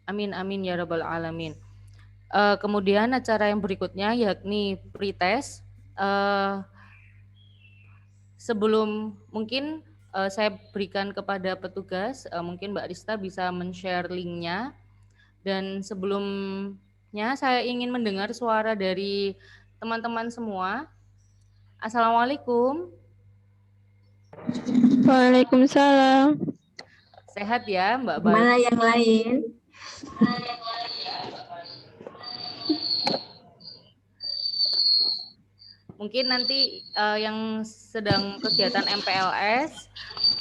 Amin amin ya rabbal alamin. Kemudian acara yang berikutnya yakni pretest. Sebelum mungkin saya berikan kepada petugas, mungkin Mbak Rista bisa men-share linknya. Dan sebelumnya saya ingin mendengar suara dari teman-teman semua. Assalamualaikum. Waalaikumsalam. Sehat ya Mbak Bal? Mana yang lain? Mungkin nanti yang sedang kegiatan MPLS,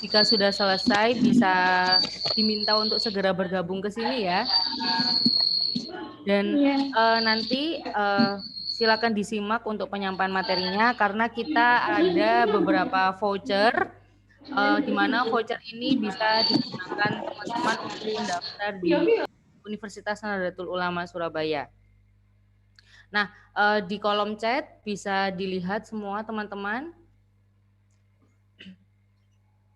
jika sudah selesai bisa diminta untuk segera bergabung ke sini ya. Dan nanti silakan disimak untuk penyampaian materinya karena kita ada beberapa voucher di mana voucher ini bisa digunakan teman-teman untuk mendaftar di Universitas Nahdlatul Ulama Surabaya. Nah, di kolom chat bisa dilihat semua teman-teman.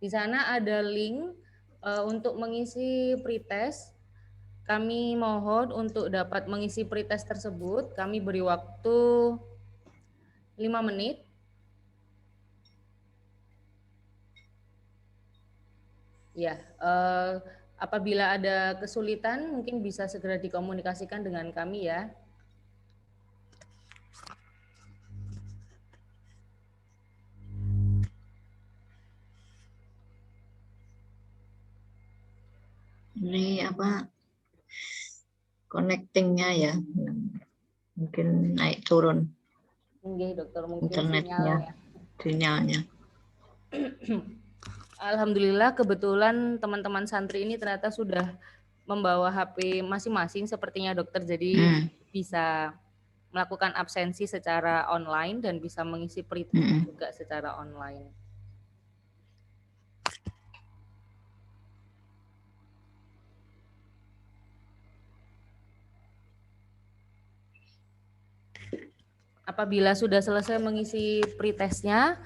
Di sana ada link untuk mengisi pretest. Kami mohon untuk dapat mengisi pretest tersebut. Kami beri waktu 5 menit. Ya, apabila ada kesulitan mungkin bisa segera dikomunikasikan dengan kami ya. Ini apa? Connectingnya ya, mungkin naik turun. Oke, dokter, mungkin internetnya, sinyalnya. Alhamdulillah kebetulan teman-teman santri ini ternyata sudah membawa HP masing-masing sepertinya dokter, jadi bisa melakukan absensi secara online dan bisa mengisi pretest juga secara online. Apabila sudah selesai mengisi pretestnya,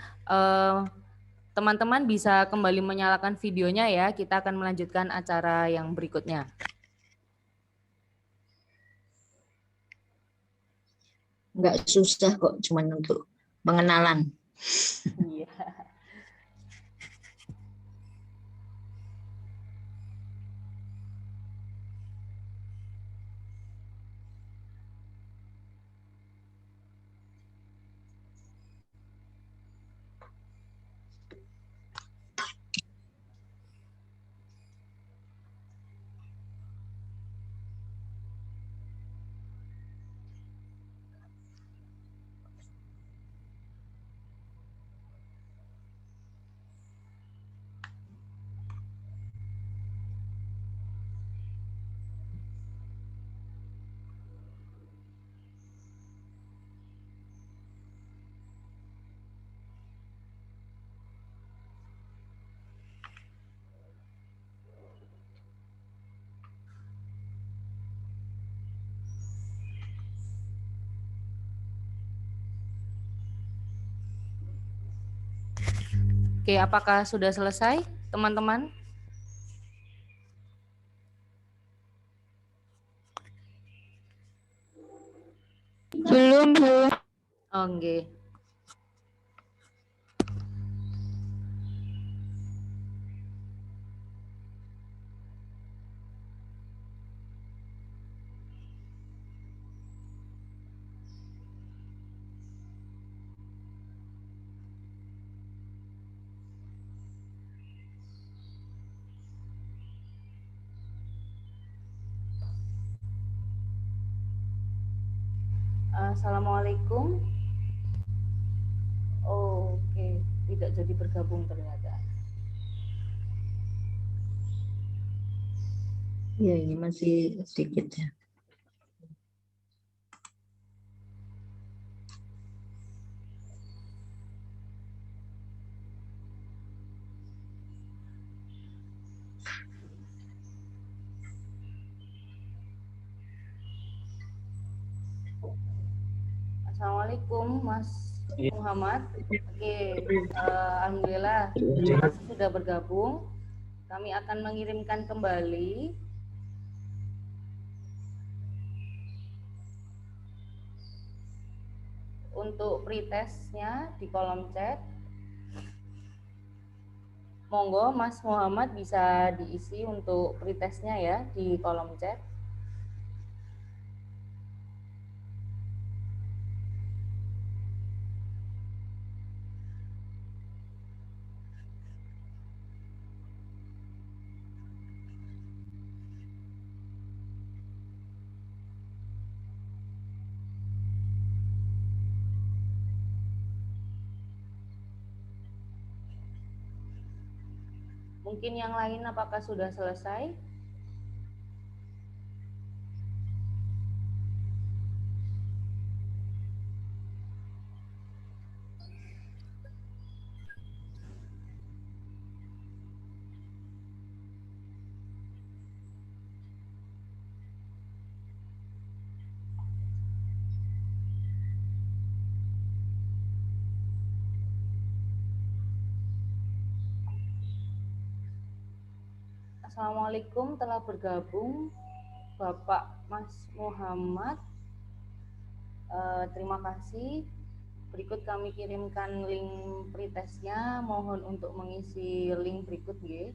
teman-teman bisa kembali menyalakan videonya ya. Kita akan melanjutkan acara yang berikutnya. Nggak susah kok, cuman untuk pengenalan. Iya. Oke, apakah sudah selesai, teman-teman? Belum, Bu. Oke. Assalamualaikum. Oke, tidak jadi bergabung ternyata. Ya, ini masih sedikit ya. Assalamualaikum, Mas Muhammad. Oke, alhamdulillah sudah bergabung. Kami akan mengirimkan kembali untuk pretestnya di kolom chat. Monggo Mas Muhammad bisa diisi untuk pretestnya ya di kolom chat. Mungkin yang lain apakah sudah selesai? Assalamualaikum, telah bergabung Bapak Mas Muhammad. Terima kasih. Berikut kami kirimkan link pretestnya. Mohon untuk mengisi link berikut ya.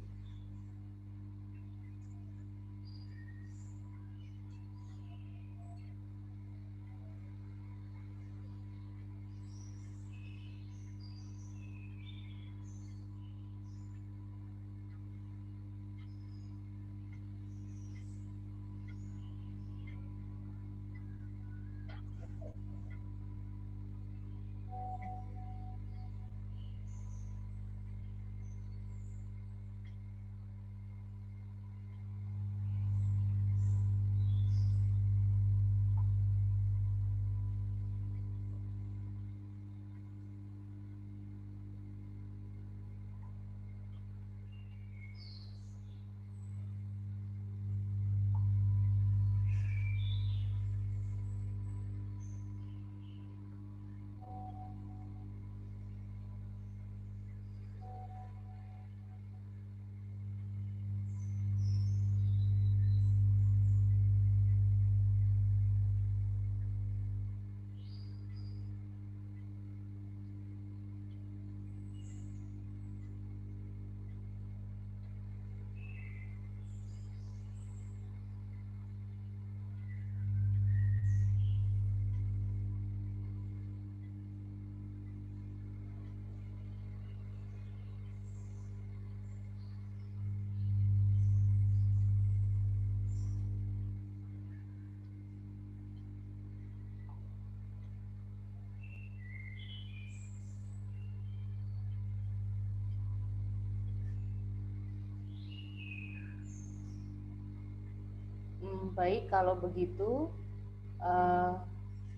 Baik, kalau begitu,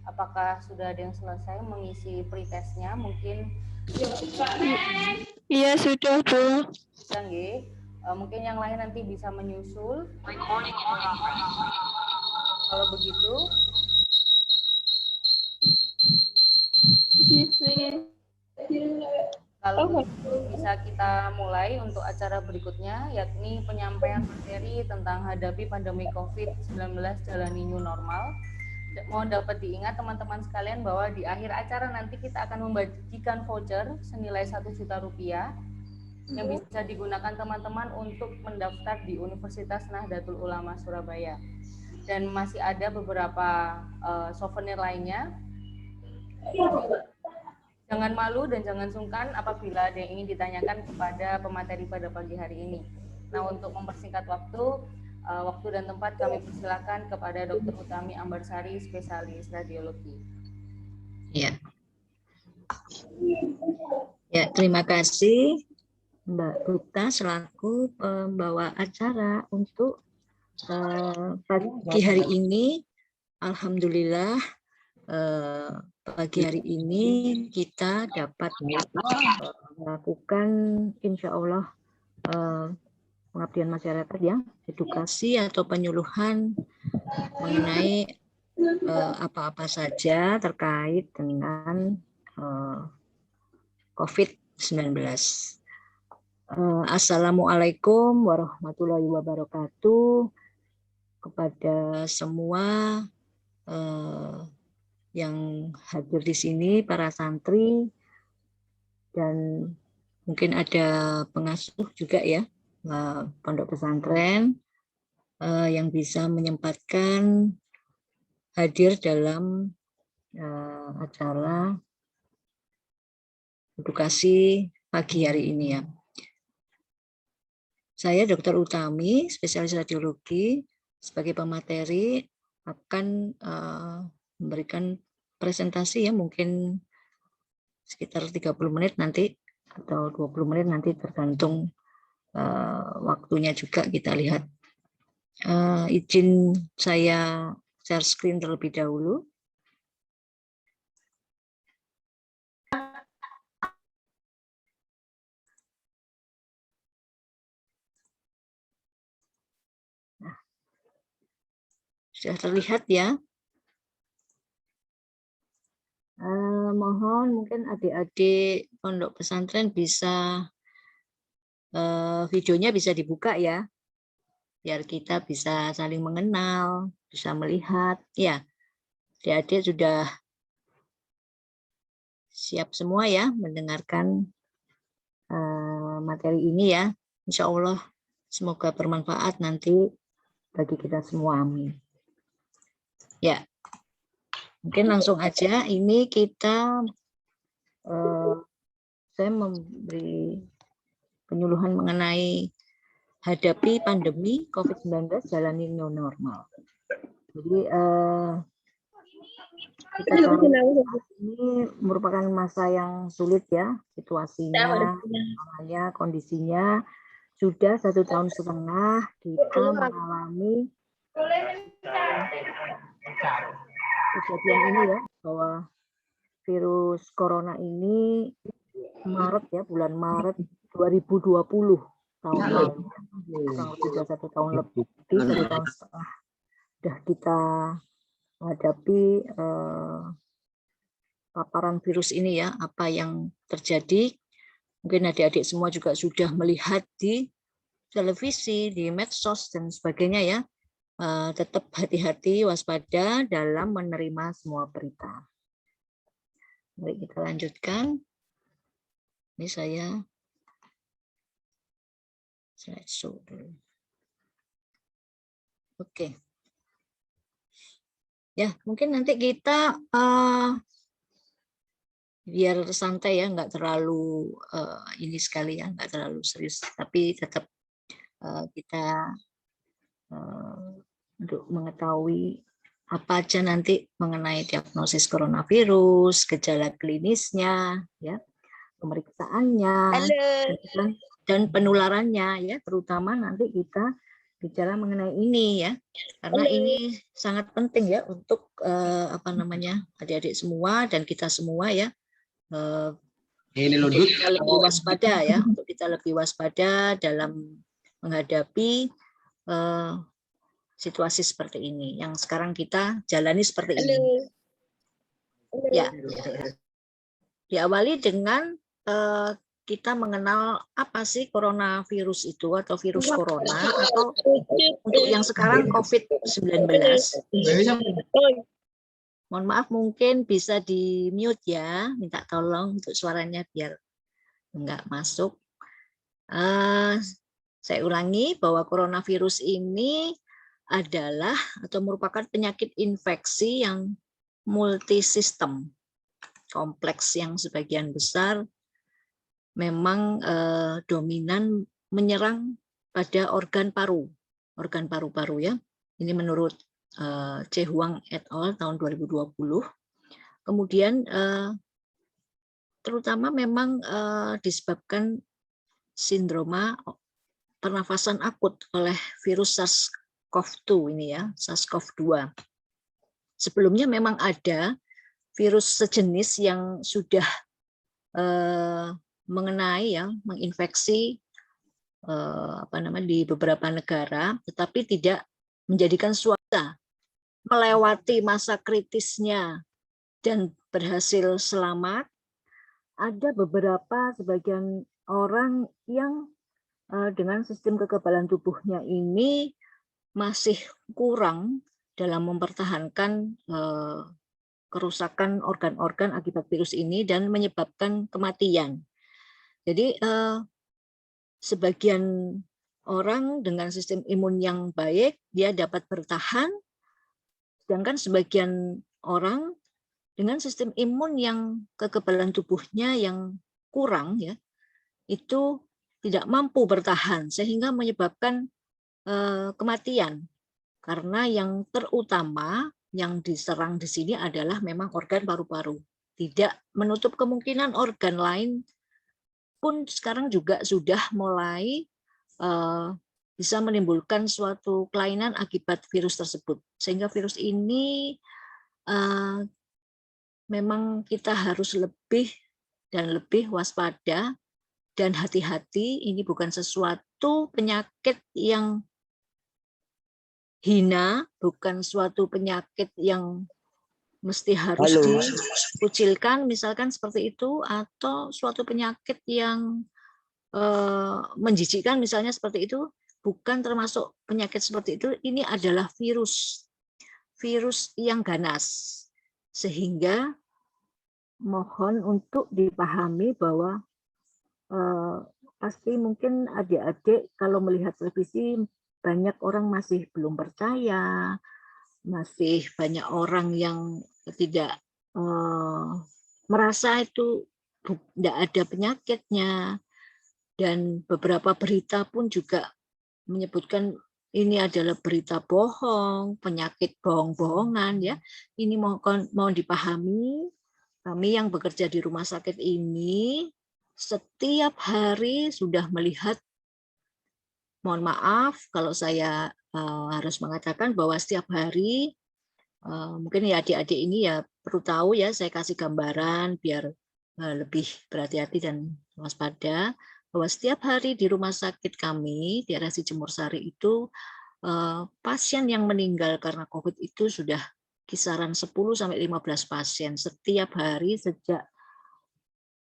apakah sudah ada yang selesai mengisi pretestnya? Mungkin Iya, sudah, Bu. bisa nggih. Mungkin yang lain nanti bisa menyusul. Kalau begitu, kalau begitu bisa kita mulai untuk acara berikutnya, yakni penyampaian materi tentang hadapi pandemi COVID-19 jalani new normal. Mohon dapat diingat teman-teman sekalian bahwa di akhir acara nanti kita akan membagikan voucher senilai 1 juta rupiah yang bisa digunakan teman-teman untuk mendaftar di Universitas Nahdlatul Ulama Surabaya. Dan masih ada beberapa souvenir lainnya. Jangan malu dan jangan sungkan apabila ada yang ingin ditanyakan kepada pemateri pada pagi hari ini. Nah, untuk mempersingkat waktu dan tempat kami persilakan kepada Dr. Utami Ambarsari, spesialis radiologi. Ya. Ya, terima kasih Mbak Gupta selaku pembawa acara untuk pagi hari ini. Alhamdulillah pagi hari ini kita dapat melakukan insya Allah pengabdian masyarakat ya, edukasi atau penyuluhan mengenai apa-apa saja terkait dengan COVID-19. Assalamualaikum warahmatullahi wabarakatuh kepada semua yang hadir di sini, para santri, dan mungkin ada pengasuh juga ya, pondok pesantren yang bisa menyempatkan hadir dalam acara edukasi pagi hari ini ya. Saya Dr. Utami, spesialis radiologi, sebagai pemateri akan memberikan presentasi ya, mungkin sekitar 30 menit nanti atau 20 menit nanti, tergantung waktunya juga kita lihat. Izin saya share screen terlebih dahulu. Nah, sudah terlihat ya. Mohon mungkin adik-adik pondok pesantren bisa videonya bisa dibuka ya, biar kita bisa saling mengenal, bisa melihat ya. Adik-adik sudah siap semua ya mendengarkan materi ini ya. Insya Allah semoga bermanfaat nanti bagi kita semua, amin. Ya, mungkin langsung aja. Ini kita saya memberi penyuluhan mengenai hadapi pandemi COVID-19, jalani new normal. Jadi kita tahu ini merupakan masa yang sulit ya, situasinya, namanya, kondisinya. Sudah 1,5 tahun kita mengalami kejadian ini ya, bahwa virus corona ini Maret ya, bulan Maret 2020 tahun lalu, sudah 1 tahun lebih, 1,5 tahun sudah kita menghadapi paparan virus ini ya. Apa yang terjadi, mungkin adik-adik semua juga sudah melihat di televisi, di medsos dan sebagainya ya. Tetap hati-hati, waspada dalam menerima semua berita. Mari kita lanjutkan. Ini saya slideshow dulu. Oke. Ya, mungkin nanti kita biar santai ya, nggak terlalu ini sekali ya, nggak terlalu serius, tapi tetap kita untuk mengetahui apa aja nanti mengenai diagnosis coronavirus, gejala klinisnya, ya, pemeriksaannya, dan penularannya, ya, terutama nanti kita bicara mengenai ini ya, karena ini sangat penting ya untuk adik-adik semua dan kita semua ya, untuk kita lebih waspada ya, untuk kita lebih waspada dalam menghadapi situasi seperti ini yang sekarang kita jalani seperti ini. Ya, diawali dengan kita mengenal apa sih coronavirus itu, atau virus corona, atau untuk yang sekarang COVID-19. Mohon maaf, mungkin bisa di mute ya, minta tolong untuk suaranya biar enggak masuk. Saya ulangi bahwa coronavirus ini adalah atau merupakan penyakit infeksi yang multisistem, kompleks, yang sebagian besar memang dominan menyerang pada organ paru-paru ya. Ini menurut C. Huang et al. Tahun 2020. Kemudian terutama memang disebabkan sindroma pernafasan akut oleh virus SARS-CoV-2 ini ya, SARS-CoV-2. Sebelumnya memang ada virus sejenis yang sudah mengenai ya, menginfeksi di beberapa negara, tetapi tidak menjadikan suatu melewati masa kritisnya dan berhasil selamat. Ada beberapa sebagian orang yang dengan sistem kekebalan tubuhnya ini masih kurang dalam mempertahankan kerusakan organ-organ akibat virus ini dan menyebabkan kematian. Jadi sebagian orang dengan sistem imun yang baik dia dapat bertahan, sedangkan sebagian orang dengan sistem imun yang kekebalan tubuhnya yang kurang ya itu tidak mampu bertahan sehingga menyebabkan kematian. Karena yang terutama yang diserang di sini adalah memang organ paru-paru. Tidak menutup kemungkinan organ lain pun sekarang juga sudah mulai bisa menimbulkan suatu kelainan akibat virus tersebut. Sehingga virus ini memang kita harus lebih dan lebih waspada dan hati-hati. Ini bukan sesuatu penyakit yang hina, bukan suatu penyakit yang mesti harus dikucilkan, misalkan seperti itu, atau suatu penyakit yang menjijikkan, misalnya seperti itu, bukan termasuk penyakit seperti itu. Ini adalah virus, virus yang ganas, sehingga mohon untuk dipahami bahwa pasti mungkin adik-adik kalau melihat televisi banyak orang masih belum percaya, masih banyak orang yang tidak merasa itu tidak ada penyakitnya, dan beberapa berita pun juga menyebutkan ini adalah berita bohong, penyakit bohong-bohongan ya. Ini mohon dipahami, kami yang bekerja di rumah sakit ini setiap hari sudah melihat, mohon maaf kalau saya harus mengatakan bahwa setiap hari, mungkin ya adik-adik ini ya perlu tahu ya, saya kasih gambaran biar lebih berhati-hati dan waspada, bahwa setiap hari di rumah sakit kami di RSI Jemur Sari itu pasien yang meninggal karena COVID itu sudah kisaran 10-15 pasien setiap hari sejak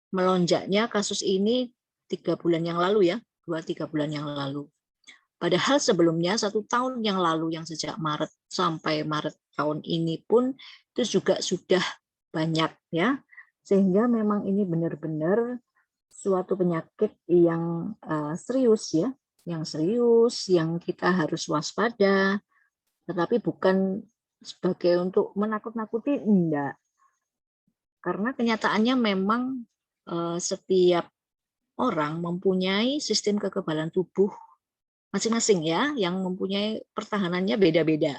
melonjaknya kasus ini 3 bulan yang lalu ya, 2-3 bulan yang lalu. Padahal sebelumnya 1 tahun yang lalu yang sejak Maret sampai Maret tahun ini pun itu juga sudah banyak ya, sehingga memang ini benar-benar suatu penyakit yang serius ya, yang kita harus waspada, tetapi bukan sebagai untuk menakut-nakuti, enggak. Karena kenyataannya memang setiap orang mempunyai sistem kekebalan tubuh masing-masing ya, yang mempunyai pertahanannya beda-beda.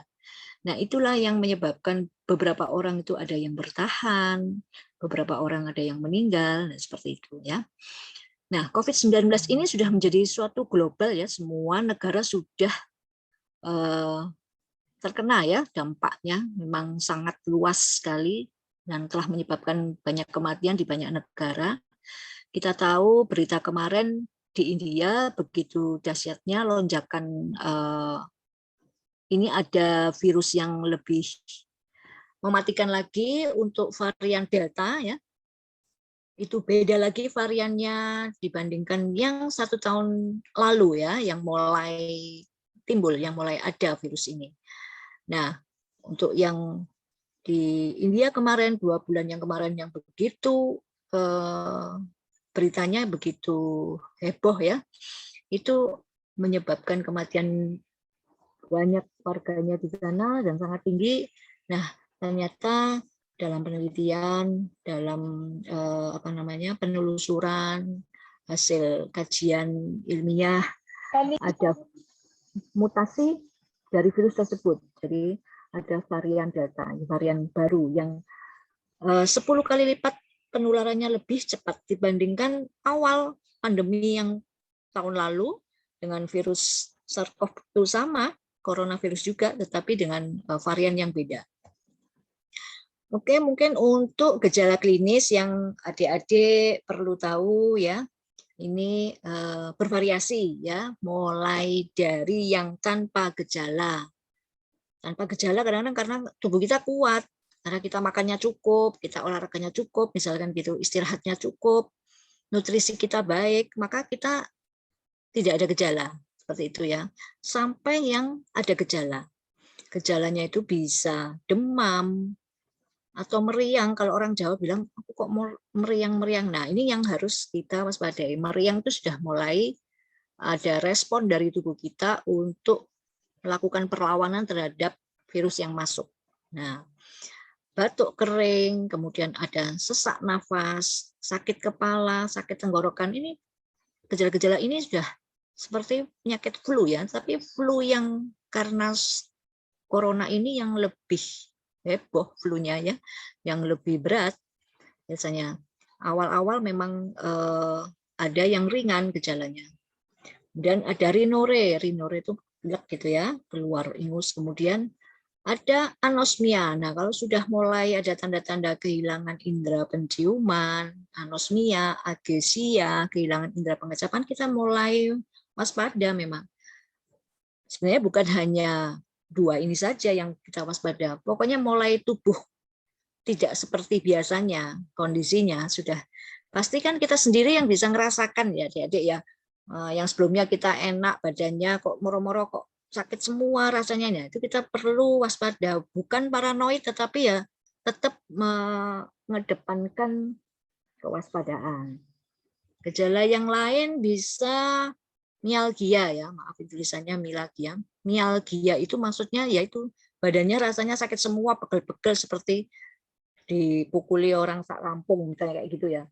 Nah, itulah yang menyebabkan beberapa orang itu ada yang bertahan, beberapa orang ada yang meninggal, dan seperti itu ya. Nah, COVID-19 ini sudah menjadi suatu global ya, semua negara sudah terkena ya, dampaknya memang sangat luas sekali dan telah menyebabkan banyak kematian di banyak negara. Kita tahu berita kemarin di India begitu dahsyatnya lonjakan, ini ada virus yang lebih mematikan lagi untuk varian Delta ya. Itu beda lagi variannya dibandingkan yang 1 tahun lalu ya, yang mulai timbul, yang mulai ada virus ini. Nah, untuk yang di India kemarin 2 bulan yang kemarin yang begitu beritanya begitu heboh ya, itu menyebabkan kematian banyak warganya di sana dan sangat tinggi. Nah, ternyata dalam penelitian, dalam penelusuran, hasil kajian ilmiah, ada mutasi dari virus tersebut. Jadi ada varian Delta, varian baru yang 10 kali lipat penularannya lebih cepat dibandingkan awal pandemi yang tahun lalu dengan virus SARS-CoV-2 sama, coronavirus juga, tetapi dengan varian yang beda. Oke, mungkin untuk gejala klinis yang adik-adik perlu tahu ya, ini bervariasi ya, mulai dari yang tanpa gejala. Tanpa gejala kadang-kadang karena tubuh kita kuat, karena kita makannya cukup, kita olahraganya cukup, misalkan gitu, istirahatnya cukup, nutrisi kita baik, maka kita tidak ada gejala, seperti itu ya. Sampai yang ada gejala. Gejalanya itu bisa demam, atau meriang. Kalau orang Jawa bilang, aku kok meriang-meriang. Nah, ini yang harus kita waspadai. Meriang itu sudah mulai ada respon dari tubuh kita untuk melakukan perlawanan terhadap virus yang masuk. Nah, batuk kering, kemudian ada sesak nafas, sakit kepala, sakit tenggorokan, ini gejala-gejala ini sudah seperti penyakit flu ya, tapi flu yang karena corona ini yang lebih heboh flu-nya ya, yang lebih berat. Biasanya awal-awal memang ada yang ringan gejalanya. Dan ada rinore itu pilek gitu ya, keluar ingus. Kemudian ada anosmia. Nah, kalau sudah mulai ada tanda-tanda kehilangan indera penciuman, anosmia, agesia, kehilangan indera pengecapan, kita mulai waspada memang. Sebenarnya bukan hanya dua ini saja yang kita waspada. Pokoknya mulai tubuh tidak seperti biasanya kondisinya sudah. Pastikan kita sendiri yang bisa ngerasakan ya adik-adik ya. Yang sebelumnya kita enak badannya kok moro-moro kok sakit semua rasanya ya. Itu kita perlu waspada, bukan paranoid tetapi ya tetap mengedepankan kewaspadaan. Gejala yang lain bisa mialgia ya, maaf tulisannya mialgia. Mialgia itu maksudnya yaitu badannya rasanya sakit semua, pegel-pegel seperti dipukuli orang sak rampung misalnya kayak gitu ya.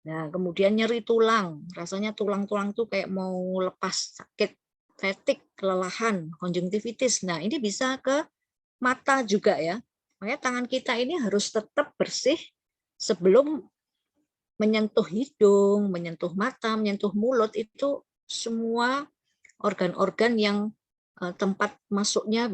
Nah, kemudian nyeri tulang, rasanya tulang-tulang tuh kayak mau lepas, sakit, fatigue, kelelahan, konjungtivitis. Nah, ini bisa ke mata juga ya. Makanya tangan kita ini harus tetap bersih sebelum menyentuh hidung, menyentuh mata, menyentuh mulut, itu semua organ-organ yang tempat masuknya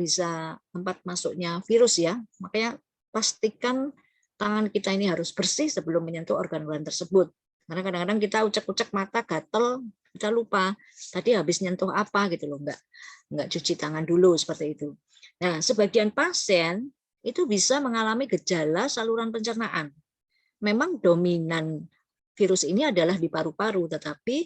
virus ya. Makanya pastikan tangan kita ini harus bersih sebelum menyentuh organ-organ tersebut. Karena kadang-kadang kita ucek-ucek mata, gatel, kita lupa tadi habis nyentuh apa gitu loh, enggak cuci tangan dulu seperti itu. Nah, sebagian pasien itu bisa mengalami gejala saluran pencernaan. Memang dominan virus ini adalah di paru-paru, tetapi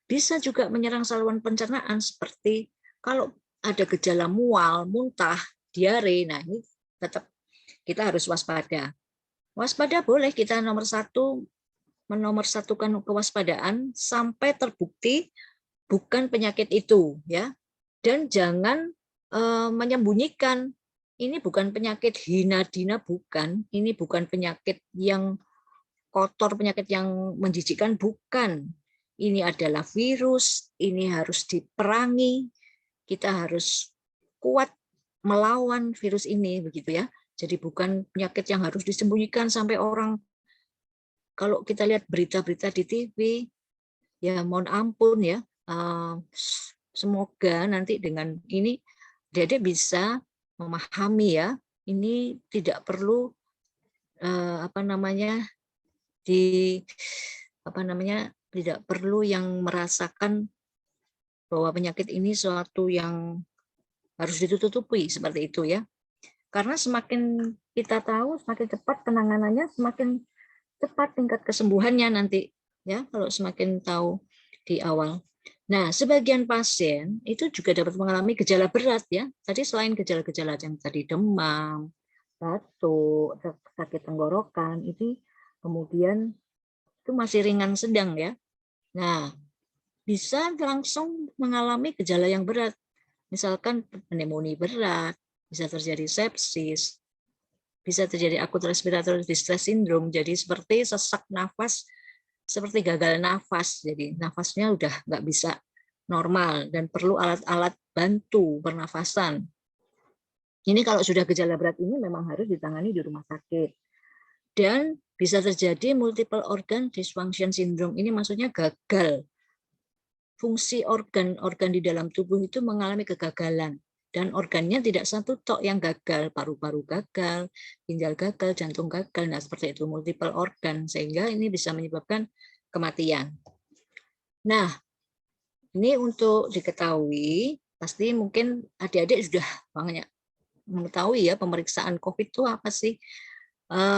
bisa juga menyerang saluran pencernaan seperti kalau ada gejala mual, muntah, diare. Nah, ini tetap kita harus waspada. Waspada boleh kita menomorsatukan kewaspadaan sampai terbukti bukan penyakit itu ya. Dan jangan menyembunyikan. Ini bukan penyakit hina-dina, bukan. Ini bukan penyakit yang kotor, penyakit yang menjijikkan, bukan. Ini adalah virus, ini harus diperangi. Kita harus kuat melawan virus ini begitu ya. Jadi bukan penyakit yang harus disembunyikan sampai orang, kalau kita lihat berita-berita di TV, ya mohon ampun ya, semoga nanti dengan ini Dede bisa memahami ya, ini tidak perlu tidak perlu yang merasakan bahwa penyakit ini suatu yang harus ditutupi seperti itu ya. Karena semakin kita tahu, semakin cepat penanganannya, semakin cepat tingkat kesembuhannya nanti ya, kalau semakin tahu di awal. Nah, sebagian pasien itu juga dapat mengalami gejala berat ya. Tadi selain gejala-gejala yang tadi demam, batuk, sakit tenggorokan, ini kemudian itu masih ringan sedang ya. Nah, bisa langsung mengalami gejala yang berat. Misalkan pneumonia berat, bisa terjadi sepsis, bisa terjadi acute respiratory distress syndrome, jadi seperti sesak nafas, seperti gagal nafas, jadi nafasnya udah nggak bisa normal dan perlu alat-alat bantu pernafasan. Ini kalau sudah gejala berat ini memang harus ditangani di rumah sakit. Dan bisa terjadi multiple organ dysfunction syndrome, ini maksudnya gagal. Fungsi organ-organ di dalam tubuh itu mengalami kegagalan. Dan organnya tidak satu tok yang gagal, paru-paru gagal, ginjal gagal, jantung gagal, nah seperti itu, multiple organ, sehingga ini bisa menyebabkan kematian. Nah, ini untuk diketahui, pasti mungkin adik-adik sudah banyak mengetahui ya pemeriksaan COVID itu apa sih,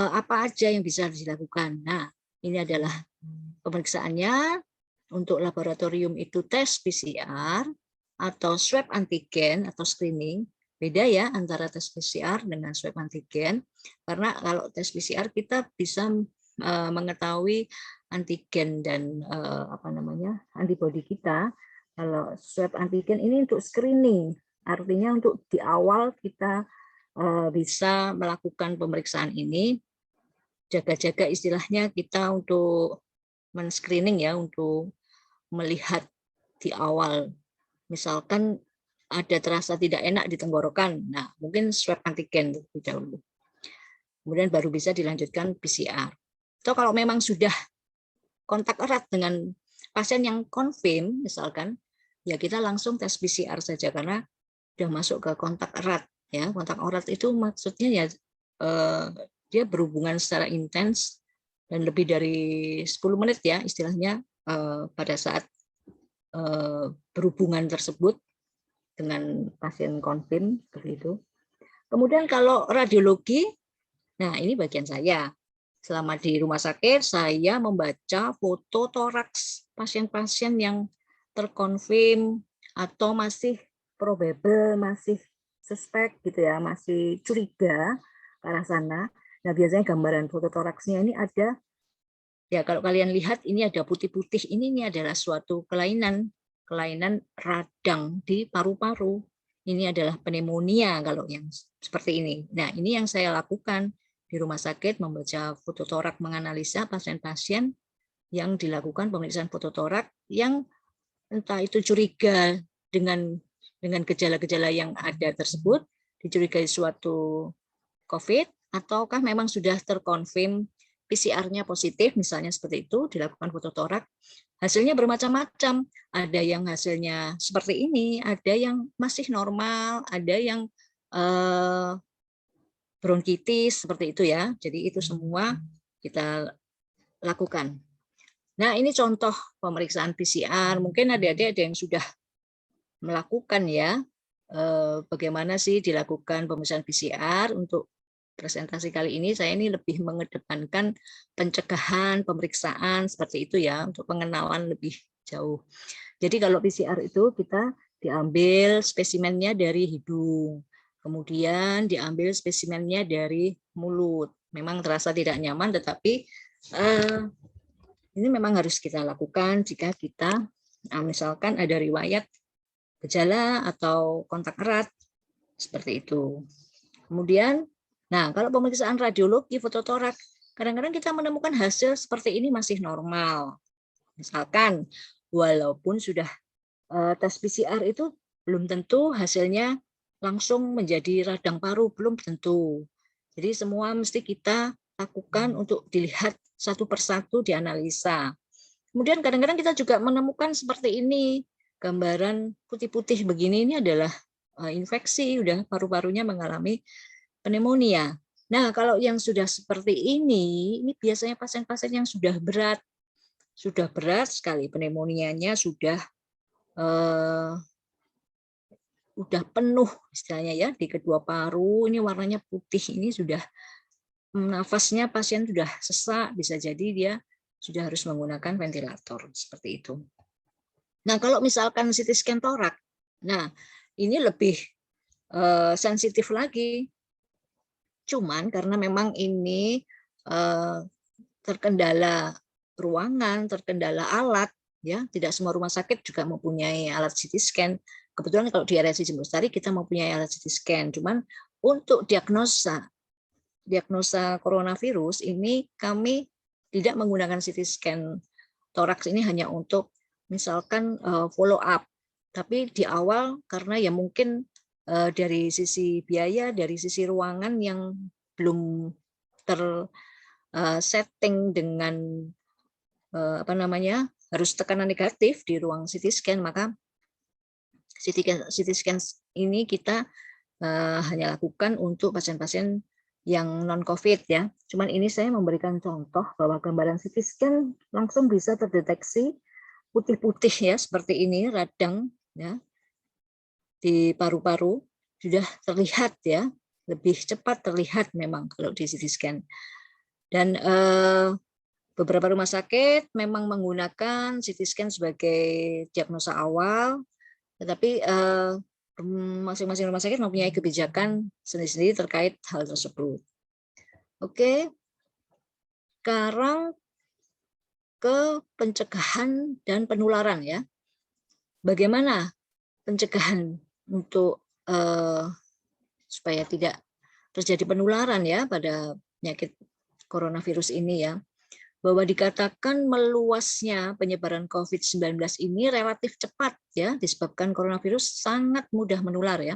apa aja yang bisa dilakukan. Nah, ini adalah pemeriksaannya. Untuk laboratorium itu tes PCR, atau swab antigen atau screening, beda ya antara tes PCR dengan swab antigen, karena kalau tes PCR kita bisa mengetahui antigen dan antibodi kita. Kalau swab antigen ini untuk screening, artinya untuk di awal kita bisa melakukan pemeriksaan ini, jaga-jaga istilahnya kita untuk men-screening ya, untuk melihat di awal. Misalkan ada terasa tidak enak di tenggorokan, nah mungkin swab antigen terlebih dahulu. Kemudian baru bisa dilanjutkan PCR. Atau kalau memang sudah kontak erat dengan pasien yang confirm, misalkan, ya kita langsung tes PCR saja karena sudah masuk ke kontak erat. Ya, kontak erat itu maksudnya ya dia berhubungan secara intens dan lebih dari 10 menit ya istilahnya pada saat berhubungan tersebut dengan pasien confirm seperti itu. Kemudian kalau radiologi, nah ini bagian saya. Selama di rumah sakit saya membaca foto toraks pasien-pasien yang terkonfirm atau masih probable, masih suspek gitu ya, masih curiga ke arah sana. Nah, biasanya gambaran foto toraksnya ini ada, ya kalau kalian lihat ini ada putih-putih, ini adalah suatu kelainan radang di paru-paru. Ini adalah pneumonia kalau yang seperti ini. Nah, ini yang saya lakukan di rumah sakit, membaca fototorak, menganalisa pasien-pasien yang dilakukan pemeriksaan fototorak yang entah itu curiga dengan gejala-gejala yang ada tersebut, dicurigai suatu COVID, ataukah memang sudah terkonfirm PCR-nya positif, misalnya seperti itu, dilakukan fototorak. Hasilnya bermacam-macam, ada yang hasilnya seperti ini, ada yang masih normal, ada yang bronkitis, seperti itu ya. Jadi itu semua kita lakukan. Nah, ini contoh pemeriksaan PCR. Mungkin adik-adik ada yang sudah melakukan ya, bagaimana sih dilakukan pemeriksaan PCR. Untuk presentasi kali ini saya ini lebih mengedepankan pencegahan, pemeriksaan seperti itu ya, untuk pengenalan lebih jauh. Jadi kalau PCR itu kita diambil spesimennya dari hidung, kemudian diambil spesimennya dari mulut. Memang terasa tidak nyaman, tetapi ini memang harus kita lakukan jika kita misalkan ada riwayat gejala atau kontak erat seperti itu. Kemudian, nah kalau pemeriksaan radiologi fototorak, kadang-kadang kita menemukan hasil seperti ini masih normal. Misalkan walaupun sudah tes PCR itu belum tentu hasilnya langsung menjadi radang paru, belum tentu. Jadi semua mesti kita lakukan untuk dilihat satu persatu, dianalisa. Kemudian kadang-kadang kita juga menemukan seperti ini, gambaran putih-putih begini, ini adalah infeksi, udah paru-parunya mengalami pneumonia. Nah, kalau yang sudah seperti ini biasanya pasien-pasien yang sudah berat sekali pneumonianya, sudah penuh istilahnya ya di kedua paru, ini warnanya putih, ini sudah nafasnya pasien sudah sesak, bisa jadi dia sudah harus menggunakan ventilator seperti itu. Nah, kalau misalkan CT scan torak, nah ini lebih sensitif lagi. Cuman karena memang ini terkendala ruangan, terkendala alat, ya tidak semua rumah sakit juga mempunyai alat CT scan. Kebetulan kalau di RSI Jember Lestari kita mempunyai alat CT scan. Cuman untuk diagnosa coronavirus ini kami tidak menggunakan CT scan toraks, ini hanya untuk misalkan follow up. Tapi di awal karena ya mungkin dari sisi biaya, dari sisi ruangan yang belum tersetting dengan harus tekanan negatif di ruang CT scan, maka CT scan ini kita hanya lakukan untuk pasien-pasien yang non-COVID ya. Cuman ini saya memberikan contoh bahwa gambaran CT scan langsung bisa terdeteksi putih-putih ya seperti ini, radang ya di paru-paru sudah terlihat ya, lebih cepat terlihat memang kalau di CT scan. Dan beberapa rumah sakit memang menggunakan CT scan sebagai diagnosa awal, tetapi masing-masing rumah sakit mempunyai kebijakan sendiri-sendiri terkait hal tersebut. Oke, sekarang ke pencegahan dan penularan ya. Bagaimana pencegahan untuk supaya tidak terjadi penularan ya pada penyakit coronavirus ini ya. Bahwa dikatakan meluasnya penyebaran COVID-19 ini relatif cepat ya, disebabkan coronavirus sangat mudah menular ya,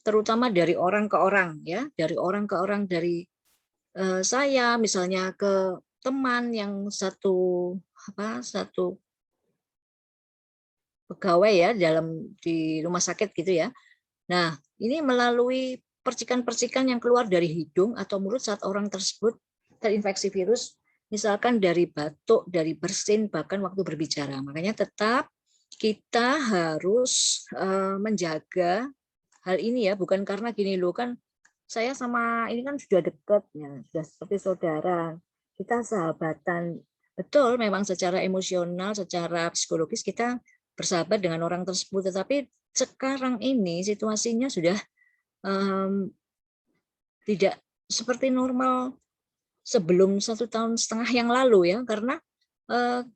terutama dari orang ke orang ya, dari orang ke orang, dari saya misalnya ke teman yang satu pegawai ya di rumah sakit gitu ya. Nah, ini melalui percikan-percikan yang keluar dari hidung atau mulut saat orang tersebut terinfeksi virus, misalkan dari batuk, dari bersin, bahkan waktu berbicara. Makanya tetap kita harus menjaga hal ini ya, bukan karena gini loh kan saya sama ini kan sudah dekat ya, sudah seperti saudara, kita sahabatan. Betul, memang secara emosional, secara psikologis kita bersahabat dengan orang tersebut, tetapi sekarang ini situasinya sudah tidak seperti normal sebelum 1,5 tahun yang lalu ya, karena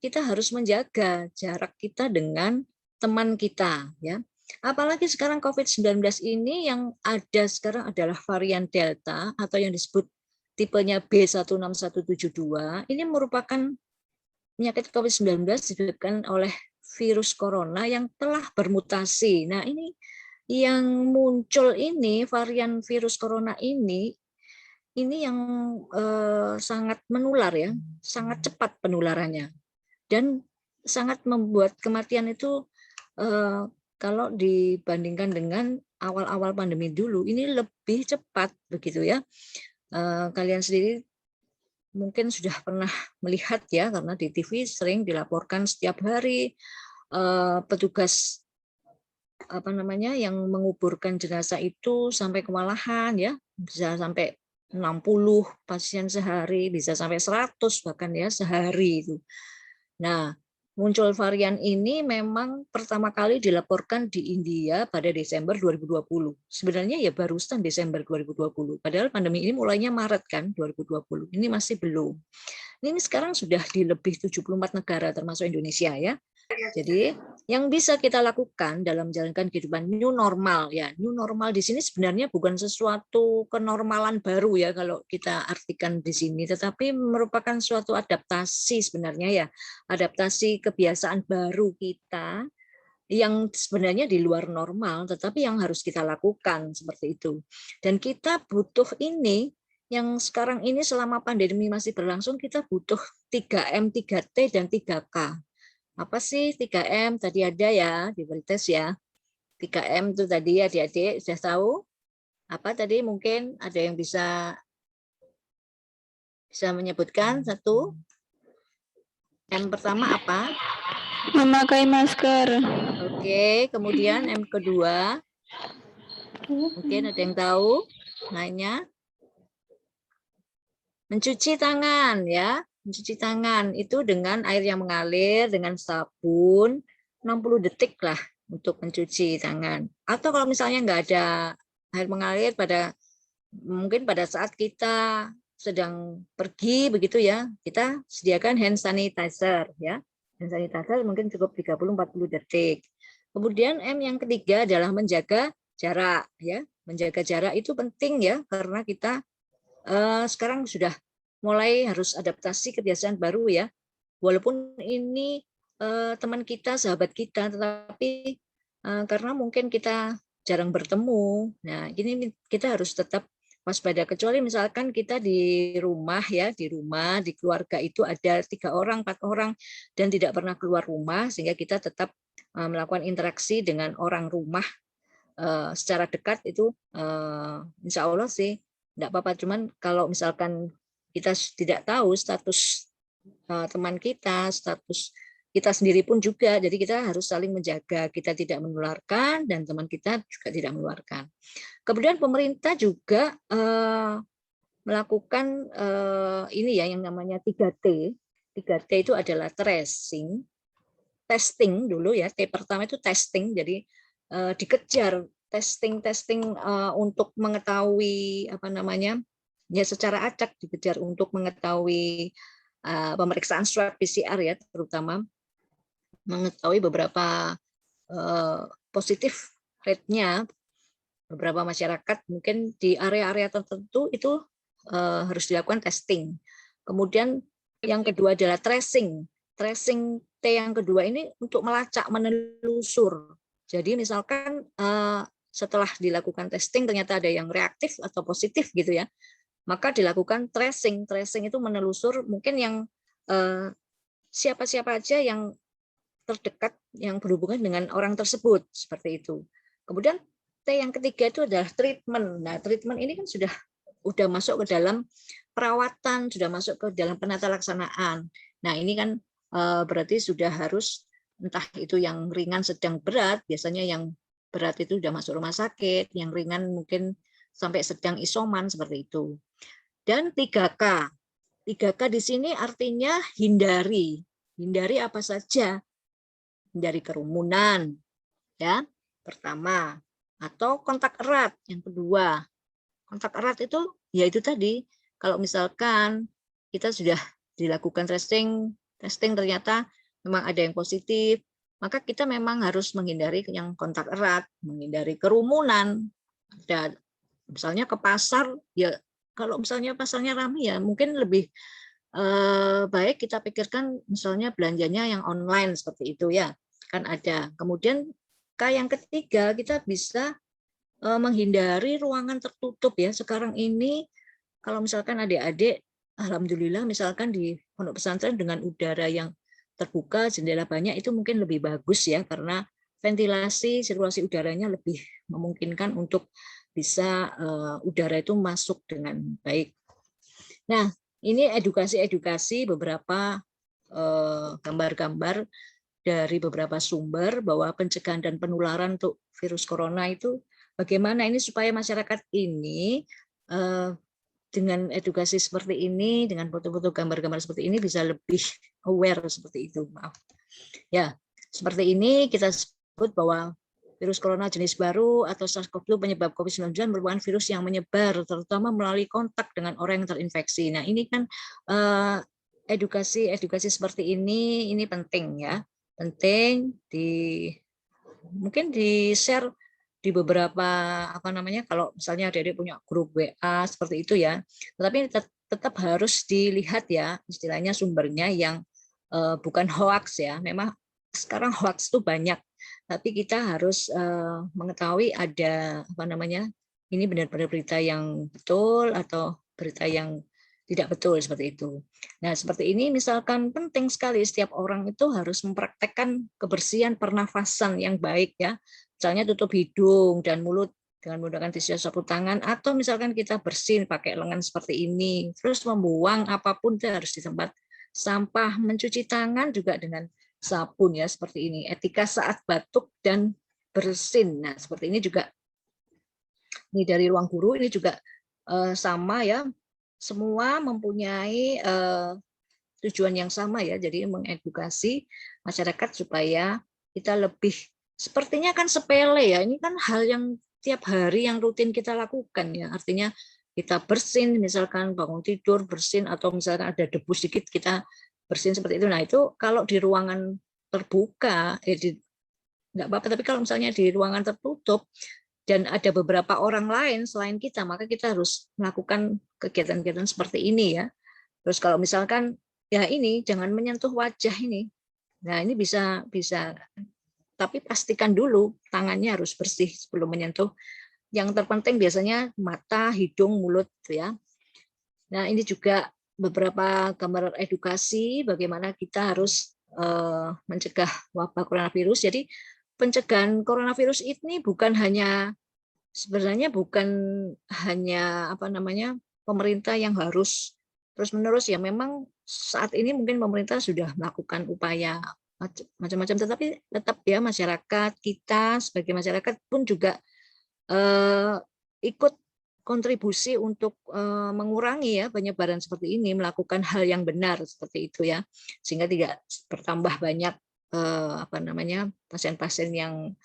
kita harus menjaga jarak kita dengan teman kita ya. Apalagi sekarang COVID-19 ini yang ada sekarang adalah varian Delta atau yang disebut tipenya B16172. Ini merupakan penyakit COVID-19 disebabkan oleh virus corona yang telah bermutasi. Nah, ini yang muncul ini, varian virus corona ini yang sangat menular ya, sangat cepat penularannya. Dan sangat membuat kematian itu kalau dibandingkan dengan awal-awal pandemi dulu, ini lebih cepat begitu ya. Kalian sendiri mungkin sudah pernah melihat ya, karena di TV sering dilaporkan setiap hari petugas yang menguburkan jenazah itu sampai kewalahan ya, bisa sampai 60 pasien sehari, bisa sampai 100 bahkan ya sehari itu. Nah, muncul varian ini memang pertama kali dilaporkan di India pada Desember 2020. Sebenarnya ya barusan Desember 2020. Padahal pandemi ini mulainya Maret kan 2020. Ini masih belum. Ini sekarang sudah di lebih 74 negara termasuk Indonesia ya. Jadi yang bisa kita lakukan dalam menjalankan kehidupan new normal ya. New normal di sini sebenarnya bukan sesuatu kenormalan baru ya kalau kita artikan di sini, tetapi merupakan suatu adaptasi sebenarnya ya. Adaptasi kebiasaan baru kita yang sebenarnya di luar normal, tetapi yang harus kita lakukan seperti itu. Dan kita butuh ini, yang sekarang ini selama pandemi masih berlangsung, kita butuh 3M, 3T, dan 3K. Apa sih 3M? Tadi ada ya, diberi tes ya. 3M itu tadi adik-adik sudah tahu? Apa tadi mungkin ada yang bisa menyebutkan satu? M pertama apa? Memakai masker. Oke, kemudian M kedua. Mungkin ada yang tahu? Lainnya? Mencuci tangan ya. Mencuci tangan itu dengan air yang mengalir, dengan sabun, 60 detik lah untuk mencuci tangan. Atau kalau misalnya nggak ada air mengalir mungkin pada saat kita sedang pergi begitu ya, kita sediakan hand sanitizer ya. Hand sanitizer mungkin cukup 30-40 detik. Kemudian M yang ketiga adalah menjaga jarak ya. Menjaga jarak itu penting ya, karena kita sekarang sudah mulai harus adaptasi kebiasaan baru ya. Walaupun ini teman kita, sahabat kita, tetapi karena mungkin kita jarang bertemu. Nah, ini kita harus tetap waspada. Kecuali misalkan kita di rumah ya, di keluarga itu ada 3 orang, 4 orang dan tidak pernah keluar rumah, sehingga kita tetap melakukan interaksi dengan orang rumah secara dekat itu insya Allah sih tidak apa-apa. Cuman kalau misalkan kita tidak tahu status teman kita, status kita sendiri pun juga, jadi kita harus saling menjaga, kita tidak menularkan dan teman kita juga tidak menularkan. Kemudian pemerintah juga melakukan ini ya yang namanya 3T. 3T itu adalah testing dulu ya. T pertama itu testing, jadi dikejar testing untuk mengetahui apa namanya ya secara acak dikejar untuk mengetahui pemeriksaan swab PCR ya, terutama mengetahui beberapa positif rate-nya. Beberapa masyarakat mungkin di area-area tertentu itu harus dilakukan testing. Kemudian yang kedua adalah tracing. Tracing T yang kedua ini untuk melacak, menelusur. Jadi misalkan setelah dilakukan testing ternyata ada yang reaktif atau positif gitu ya, maka dilakukan tracing. Tracing itu menelusur mungkin yang siapa-siapa aja yang terdekat yang berhubungan dengan orang tersebut, seperti itu. Kemudian T yang ketiga itu adalah treatment. Nah, treatment ini kan sudah masuk ke dalam perawatan, sudah masuk ke dalam penata laksanaan. Nah, ini kan berarti sudah harus entah itu yang ringan, sedang, berat. Biasanya yang berat itu sudah masuk rumah sakit, yang ringan mungkin sampai sedang isoman, seperti itu. Dan 3K. 3K di sini artinya hindari. Hindari apa saja? Hindari kerumunan, ya, pertama. Atau kontak erat, yang kedua. Kontak erat itu, ya itu tadi, kalau misalkan kita sudah dilakukan testing ternyata memang ada yang positif, maka kita memang harus menghindari yang kontak erat, menghindari kerumunan. Dan misalnya ke pasar, ya kalau misalnya pasarnya ramai ya mungkin lebih baik kita pikirkan misalnya belanjanya yang online seperti itu ya, kan ada. Kemudian K yang ketiga, kita bisa menghindari ruangan tertutup ya. Sekarang ini kalau misalkan adik-adik, alhamdulillah misalkan di pondok pesantren dengan udara yang terbuka, jendela banyak, itu mungkin lebih bagus ya, karena ventilasi, sirkulasi udaranya lebih memungkinkan untuk bisa udara itu masuk dengan baik. Nah, ini edukasi beberapa gambar-gambar dari beberapa sumber bahwa pencegahan dan penularan untuk virus corona itu bagaimana ini supaya masyarakat ini dengan edukasi seperti ini, dengan foto-foto gambar-gambar seperti ini bisa lebih aware seperti itu. Maaf. Ya, seperti ini kita sebut bahwa virus corona jenis baru atau SARS-CoV-2 penyebab COVID-19 merupakan virus yang menyebar terutama melalui kontak dengan orang yang terinfeksi. Nah, ini kan edukasi seperti ini penting ya. Penting mungkin di-share di beberapa kalau misalnya adik-adik punya grup WA seperti itu ya. Tetapi tetap harus dilihat ya istilahnya sumbernya yang bukan hoax ya. Memang sekarang hoax itu banyak, tapi kita harus mengetahui ada ini benar-benar berita yang betul atau berita yang tidak betul seperti itu. Nah, seperti ini misalkan penting sekali setiap orang itu harus mempraktekkan kebersihan pernafasan yang baik ya. Misalnya tutup hidung dan mulut dengan menggunakan tisu sapu tangan, atau misalkan kita bersin pakai lengan seperti ini. Terus membuang apapun itu harus di tempat sampah, mencuci tangan juga dengan sabun ya seperti ini. Etika saat batuk dan bersin. Nah, seperti ini juga. Ini dari ruang guru ini juga sama ya. Semua mempunyai tujuan yang sama ya, jadi mengedukasi masyarakat supaya kita lebih, sepertinya kan sepele ya, ini kan hal yang tiap hari yang rutin kita lakukan ya, artinya kita bersin, misalkan bangun tidur bersin, atau misalkan ada debu sedikit kita bersin seperti itu. Nah itu kalau di ruangan terbuka, nggak apa-apa, tapi kalau misalnya di ruangan tertutup, dan ada beberapa orang lain selain kita, maka kita harus melakukan kegiatan-kegiatan seperti ini ya. Terus kalau misalkan ya ini jangan menyentuh wajah ini. Nah, ini bisa tapi pastikan dulu tangannya harus bersih sebelum menyentuh. Yang terpenting biasanya mata, hidung, mulut ya. Nah, ini juga beberapa gambar edukasi bagaimana kita harus mencegah wabah coronavirus. Jadi pencegahan coronavirus ini sebenarnya bukan hanya pemerintah yang harus terus-menerus ya. Memang saat ini mungkin pemerintah sudah melakukan upaya macam-macam, tetapi tetap ya masyarakat kita sebagai masyarakat pun juga ikut kontribusi untuk mengurangi ya penyebaran seperti ini, melakukan hal yang benar seperti itu ya, sehingga tidak bertambah banyak pasien-pasien yang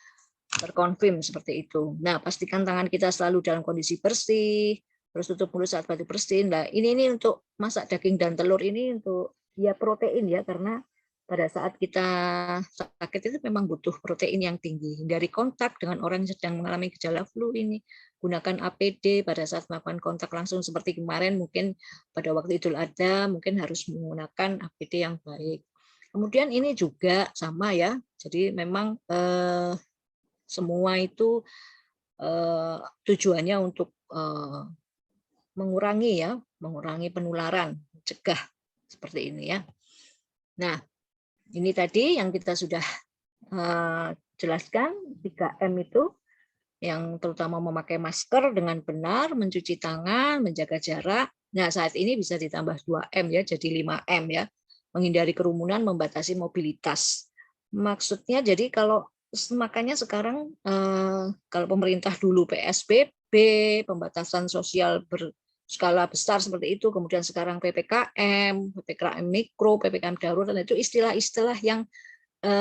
terkonfirm seperti itu. Nah, pastikan tangan kita selalu dalam kondisi bersih, terus tutup mulut saat batuk bersin. Nah, ini untuk masak daging dan telur ini untuk ya protein ya, karena pada saat kita sakit itu memang butuh protein yang tinggi. Dari kontak dengan orang yang sedang mengalami gejala flu ini, gunakan APD pada saat melakukan kontak langsung seperti kemarin, mungkin pada waktu Idul Adha mungkin harus menggunakan APD yang baik. Kemudian ini juga sama ya, jadi memang semua itu tujuannya untuk mengurangi penularan, cegah seperti ini ya. Nah, ini tadi yang kita sudah jelaskan 3M itu, yang terutama memakai masker dengan benar, mencuci tangan, menjaga jarak. Nah, saat ini bisa ditambah 2M ya, jadi 5M ya. Menghindari kerumunan, membatasi mobilitas. Maksudnya jadi kalau makanya sekarang kalau pemerintah dulu PSBB, pembatasan sosial berskala besar seperti itu, kemudian sekarang PPKM mikro, PPKM darurat, itu istilah-istilah yang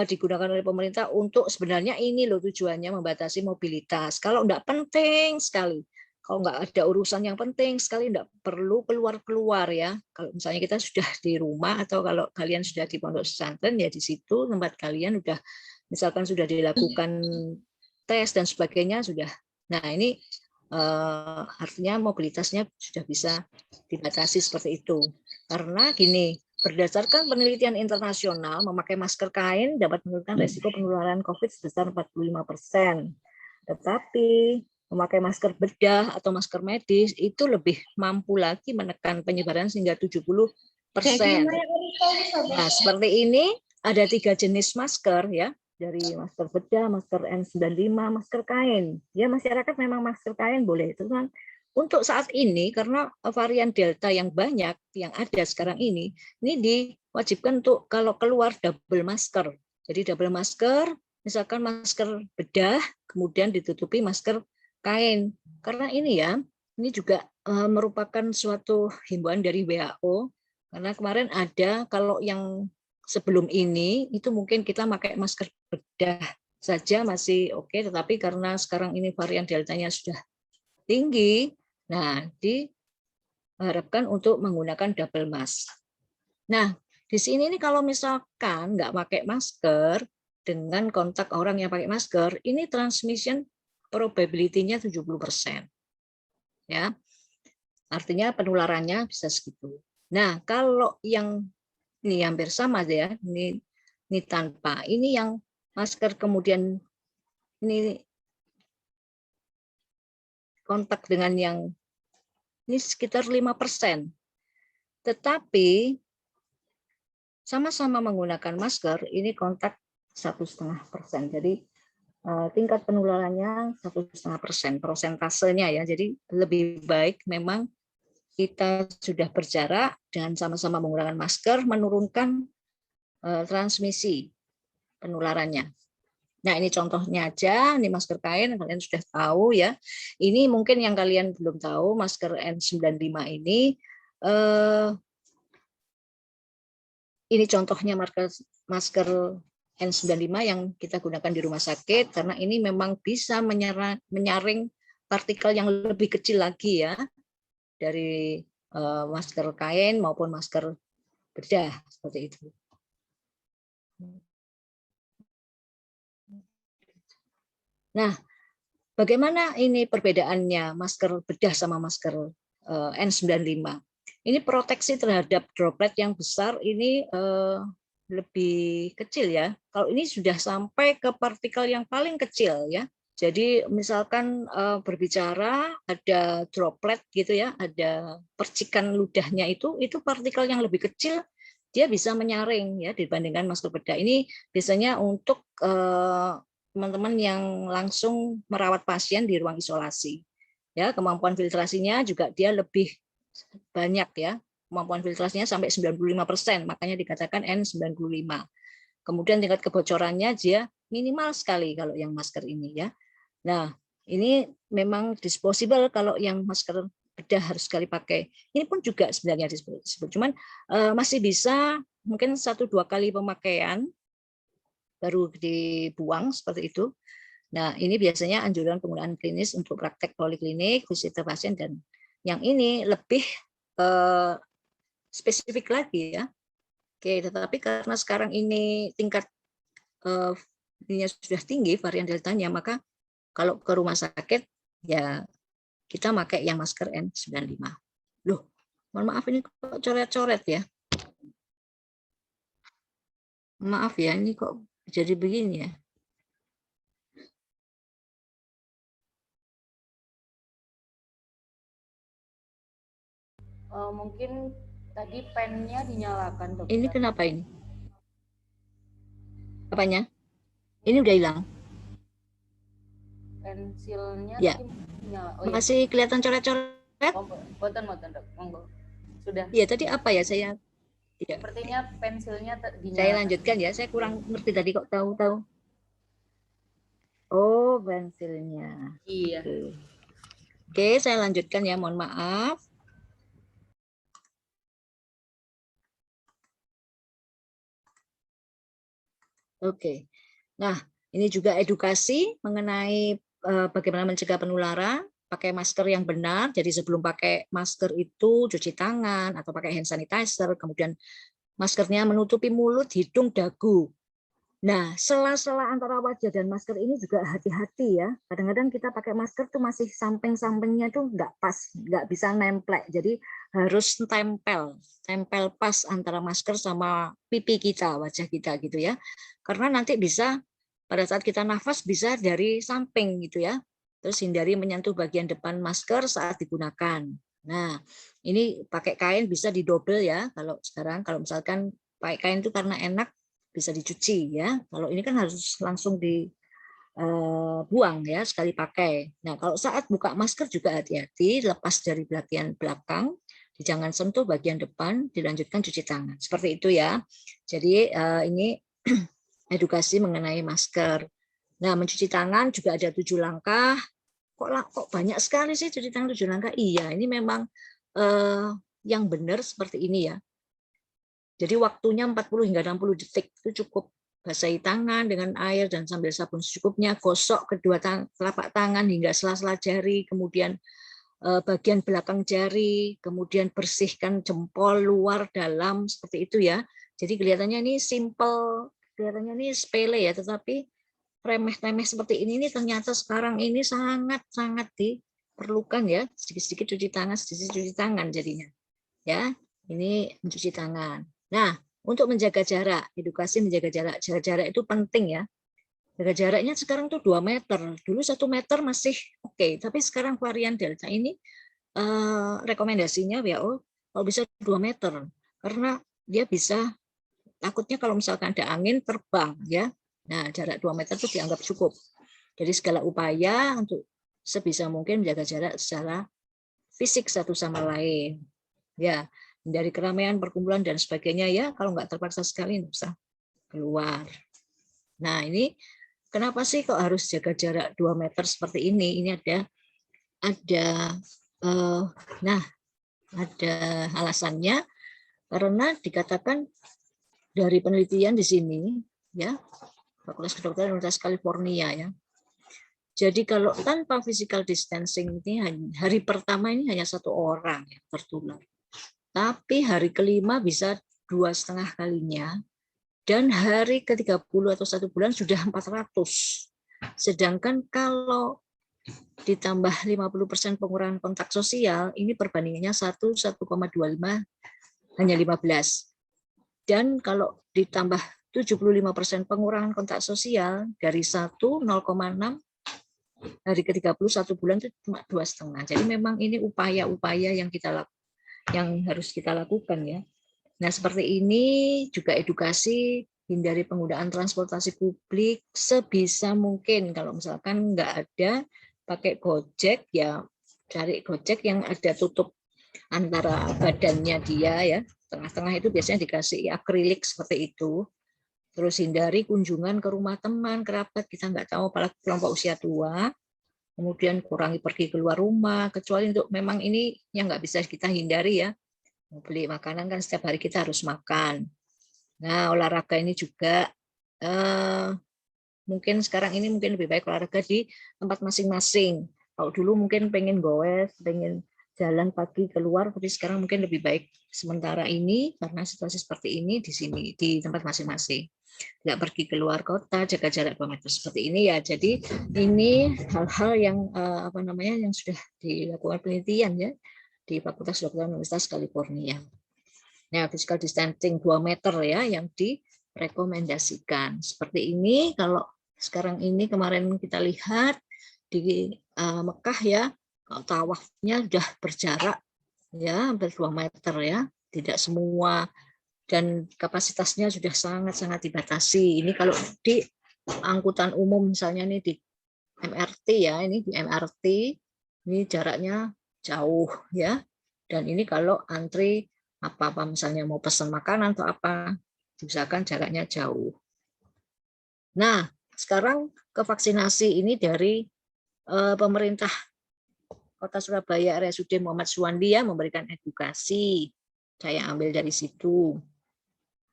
digunakan oleh pemerintah untuk sebenarnya ini loh tujuannya membatasi mobilitas. Kalau enggak penting sekali, kalau nggak ada urusan yang penting sekali, enggak perlu keluar-keluar ya. Kalau misalnya kita sudah di rumah atau kalau kalian sudah di pondok pesantren ya di situ tempat kalian udah misalkan sudah dilakukan tes dan sebagainya sudah. Nah ini artinya mobilitasnya sudah bisa dibatasi seperti itu. Karena gini, berdasarkan penelitian internasional, memakai masker kain dapat menurunkan resiko penularan COVID sebesar 45%. Tetapi memakai masker bedah atau masker medis itu lebih mampu lagi menekan penyebaran hingga 70%. Nah, seperti ini ada 3 jenis masker ya, dari masker bedah, masker N95, masker kain. Ya, masyarakat memang masker kain boleh. Itu kan untuk saat ini karena varian Delta yang banyak yang ada sekarang ini diwajibkan untuk kalau keluar double masker. Jadi double masker, misalkan masker bedah, kemudian ditutupi masker kain. Karena ini ya, ini juga merupakan suatu himbauan dari WHO. Karena kemarin ada kalau yang sebelum ini itu mungkin kita pakai masker bedah saja masih oke, tetapi karena sekarang ini varian deltanya sudah tinggi, nah diharapkan untuk menggunakan double mask. Nah, di sini nih kalau misalkan nggak pakai masker dengan kontak orang yang pakai masker, ini transmission probability-nya 70%. Ya. Artinya penularannya bisa segitu. Nah, kalau yang ini hampir sama ya, ini tanpa. Ini yang masker kemudian ini kontak dengan yang ini sekitar 5%. Tetapi sama-sama menggunakan masker, ini kontak 1,5%. Jadi tingkat penularannya 1,5%, persentasenya ya. Jadi lebih baik memang kita sudah berjarak dengan sama-sama menggunakan masker, menurunkan transmisi penularannya. Nah, ini contohnya aja, ini masker kain, kalian sudah tahu ya. Ini mungkin yang kalian belum tahu, masker N95 ini contohnya masker N95 yang kita gunakan di rumah sakit, karena ini memang bisa menyaring partikel yang lebih kecil lagi ya, dari masker kain maupun masker bedah, seperti itu. Nah, bagaimana ini perbedaannya masker bedah sama masker N95? Ini proteksi terhadap droplet yang besar ini lebih kecil ya. Kalau ini sudah sampai ke partikel yang paling kecil ya. Jadi misalkan berbicara ada droplet gitu ya, ada percikan ludahnya itu partikel yang lebih kecil, dia bisa menyaring ya dibandingkan masker bedah. Ini biasanya untuk teman-teman yang langsung merawat pasien di ruang isolasi. Ya, kemampuan filtrasinya juga dia lebih banyak ya. Kemampuan filtrasinya sampai 95%, makanya dikatakan N95. Kemudian tingkat kebocorannya dia minimal sekali kalau yang masker ini ya. Nah, ini memang disposable kalau yang masker bedah harus sekali pakai. Ini pun juga sebenarnya disposable. Cuman masih bisa mungkin 1-2 kali pemakaian baru dibuang seperti itu. Nah, ini biasanya anjuran penggunaan klinis untuk praktek poliklinik, visit pasien, dan yang ini lebih spesifik lagi ya. Oke, tetapi karena sekarang ini tingkat ininya sudah tinggi varian deltanya, maka kalau ke rumah sakit ya kita pakai yang masker N95. Loh, mohon maaf ini kok coret-coret ya. Maaf ya, ini kok jadi begini ya. Mungkin tadi pennya dinyalakan, Dokter. Ini kenapa ini? Apanya? Ini udah hilang. Pensilnya ya. tadi dinyala. Oh, masih kelihatan coret-coret? Oh, boten, Dok. Monggo. Sudah. Iya, tadi apa ya saya tidak. Sepertinya pensilnya dinyalakan. Saya lanjutkan ya, saya kurang ngerti tadi kok tahu-tahu. Oh, pensilnya. Iya. Oke, saya lanjutkan ya, mohon maaf. Oke. Nah, ini juga edukasi mengenai bagaimana mencegah penularan, pakai masker yang benar. Jadi sebelum pakai masker itu cuci tangan atau pakai hand sanitizer, kemudian maskernya menutupi mulut, hidung, dagu. Nah, sela-sela antara wajah dan masker ini juga hati-hati ya. Kadang-kadang kita pakai masker tuh masih samping-sampingnya tuh nggak pas, nggak bisa nemplek. Jadi harus tempel pas antara masker sama pipi kita, wajah kita gitu ya. Karena nanti bisa pada saat kita nafas bisa dari samping gitu ya. Terus hindari menyentuh bagian depan masker saat digunakan. Nah, ini pakai kain bisa didobel ya. Kalau sekarang kalau misalkan pakai kain itu karena enak, bisa dicuci ya. Kalau ini kan harus langsung dibuang ya sekali pakai. Nah, kalau saat buka masker juga hati-hati, lepas dari bagian belakang, jangan sentuh bagian depan, dilanjutkan cuci tangan. Seperti itu ya. Jadi ini edukasi mengenai masker. Nah, mencuci tangan juga ada 7 langkah. Kok banyak sekali sih cuci tangan 7 langkah? Iya, ini memang yang benar seperti ini ya. Jadi waktunya 40 hingga 60 detik itu cukup. Basahi tangan dengan air dan sambil sabun secukupnya, gosok kedua telapak tangan hingga sela-sela jari, kemudian bagian belakang jari, kemudian bersihkan jempol luar dalam seperti itu ya. Jadi kelihatannya ini simple, kelihatannya ini sepele ya, tetapi remeh-temeh seperti ini ternyata sekarang ini sangat-sangat diperlukan ya. Sedikit-sedikit cuci tangan jadinya. Ya, ini mencuci tangan. Nah, untuk menjaga jarak, edukasi menjaga jarak. Jaga jarak itu penting ya. Jaga jaraknya sekarang tuh 2 meter. Dulu 1 meter masih oke, tapi sekarang varian Delta ini rekomendasinya WHO kalau bisa 2 meter. Karena dia bisa, takutnya kalau misalkan ada angin terbang ya. Nah, jarak 2 meter itu dianggap cukup. Jadi segala upaya untuk sebisa mungkin menjaga jarak secara fisik satu sama lain. Ya, dari keramaian, perkumpulan dan sebagainya ya, kalau nggak terpaksa sekali nggak usah keluar. Nah, ini kenapa sih kok harus jaga jarak 2 meter seperti ini? Ini ada alasannya, karena dikatakan dari penelitian di sini ya, Fakultas Kedokteran Universitas California ya. Jadi kalau tanpa physical distancing ini hari pertama ini hanya 1 orang yang tertular. Tapi hari kelima bisa 2,5 kalinya, dan hari ke-30 atau 1 bulan sudah 400. Sedangkan kalau ditambah 50% pengurangan kontak sosial, ini perbandingannya 1,25 hanya 15. Dan kalau ditambah 75% pengurangan kontak sosial dari 1,0,6 hari ke-30 1 bulan itu cuma 2,5. Jadi memang ini upaya-upaya yang harus kita lakukan ya. Nah, seperti ini juga edukasi, hindari penggunaan transportasi publik sebisa mungkin. Kalau misalkan nggak ada, pakai Gojek ya, cari Gojek yang ada tutup antara badannya dia ya. Tengah-tengah itu biasanya dikasih akrilik seperti itu. Terus hindari kunjungan ke rumah teman, kerabat, kita nggak tahu apalagi kelompok usia tua. Kemudian kurangi pergi keluar rumah, kecuali untuk memang ini yang nggak bisa kita hindari ya. Beli makanan kan setiap hari kita harus makan. Nah, olahraga ini juga Mungkin sekarang ini mungkin lebih baik olahraga di tempat masing-masing. Kalau dulu mungkin pengen goes, pengen jalan pagi keluar, tapi sekarang mungkin lebih baik sementara ini karena situasi seperti ini di sini di tempat masing-masing. Nggak pergi keluar kota, jaga jarak 2 meter seperti ini ya. Jadi ini hal-hal yang yang sudah dilakukan penelitian ya di Fakultas Kedokteran Universitas California. Ya, physical distancing 2 meter ya yang direkomendasikan. Seperti ini kalau sekarang ini kemarin kita lihat di Mekah ya, tawafnya sudah berjarak ya hampir 2 meter ya. Tidak semua dan kapasitasnya sudah sangat-sangat dibatasi. Ini kalau di angkutan umum misalnya nih di MRT ya, ini di MRT ini jaraknya jauh ya. Dan ini kalau antri apa-apa misalnya mau pesan makanan atau apa, diusahakan jaraknya jauh. Nah, sekarang ke vaksinasi ini dari pemerintah Kota Surabaya RSUD Muhammad Suwandi ya memberikan edukasi. Saya ambil dari situ.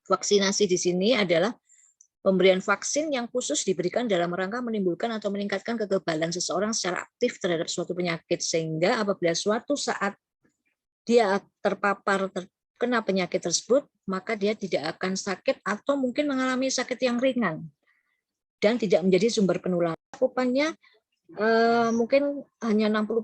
Vaksinasi di sini adalah pemberian vaksin yang khusus diberikan dalam rangka menimbulkan atau meningkatkan kekebalan seseorang secara aktif terhadap suatu penyakit, sehingga apabila suatu saat dia terpapar terkena penyakit tersebut, maka dia tidak akan sakit atau mungkin mengalami sakit yang ringan dan tidak menjadi sumber penularan. Cakupannya mungkin hanya 60%